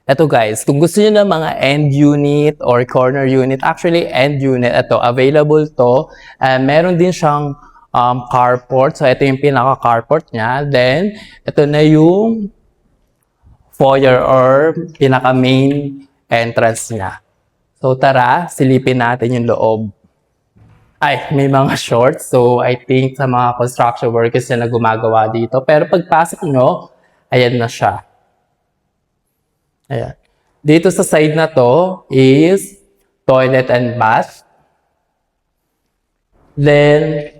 Ito guys, kung gusto niyo ng mga end unit or corner unit, actually end unit, ito, available to. Meron din siyang carport. So, ito yung pinaka-carport niya. Then, ito na yung foyer or pinaka-main entrance niya. So, tara, silipin natin yung loob. Ay, may mga shorts. So, I think sa mga construction workers na gumagawa dito. Pero pagpasok nyo, ayan na siya. Ayan. Dito sa side na to is toilet and bath. Then,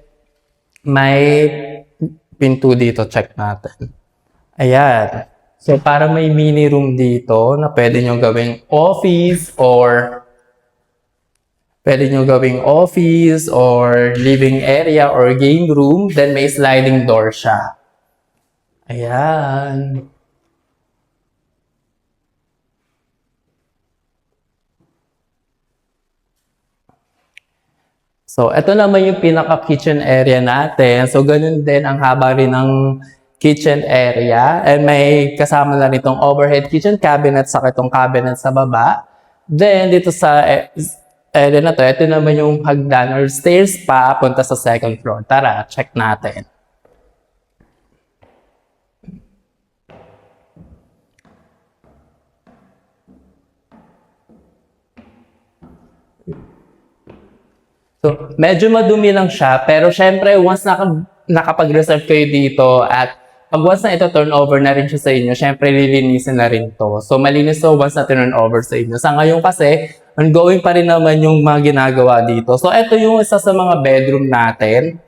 may pinto dito. Check natin. Ayan. So, para may mini room dito na pwede nyo gawing office or living area or game room. Then, may sliding door siya. Ayan. So, ito naman yung pinaka-kitchen area natin. So, ganun din ang haba rin ng kitchen area. And may kasama na rin itong overhead kitchen cabinet sa itong cabinet sa baba. Then, dito sa area na to, ito naman yung hagdan or stairs pa punta sa second floor. Tara, check natin. So, medyo madumi lang siya, pero syempre, once nakapag-reserve kayo dito at pag once na ito turnover na rin siya sa inyo, syempre lilinisin na rin to. So, malinis to once na turnover sa inyo. Sa ngayon kasi, ongoing pa rin naman yung mga ginagawa dito. So, ito yung isa sa mga bedroom natin.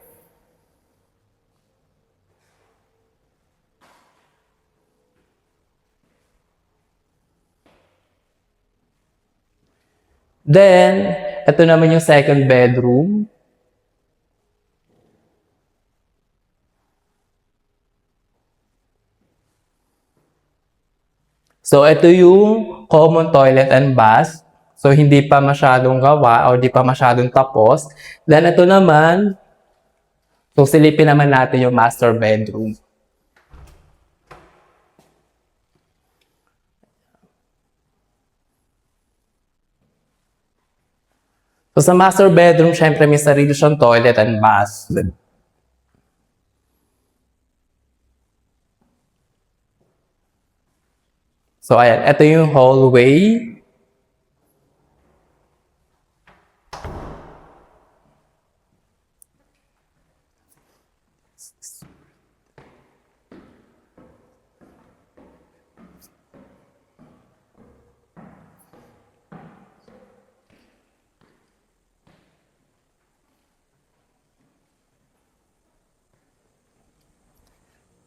Then, ito naman yung second bedroom. So, ito yung common toilet and bath. So, hindi pa masyadong gawa o hindi pa masyadong tapos. Then, ito naman, so silipin naman natin yung master bedroom. So, sa master bedroom, syempre may sarili siyang toilet and bath. So, ayan. Ito yung hallway.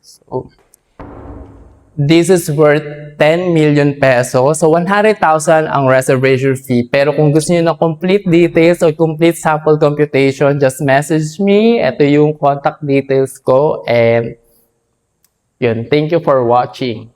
So, this is worth 10 million pesos. So, 100,000 ang reservation fee. Pero kung gusto niyo ng complete details or complete sample computation, just message me. Ito yung contact details ko. And yun, thank you for watching.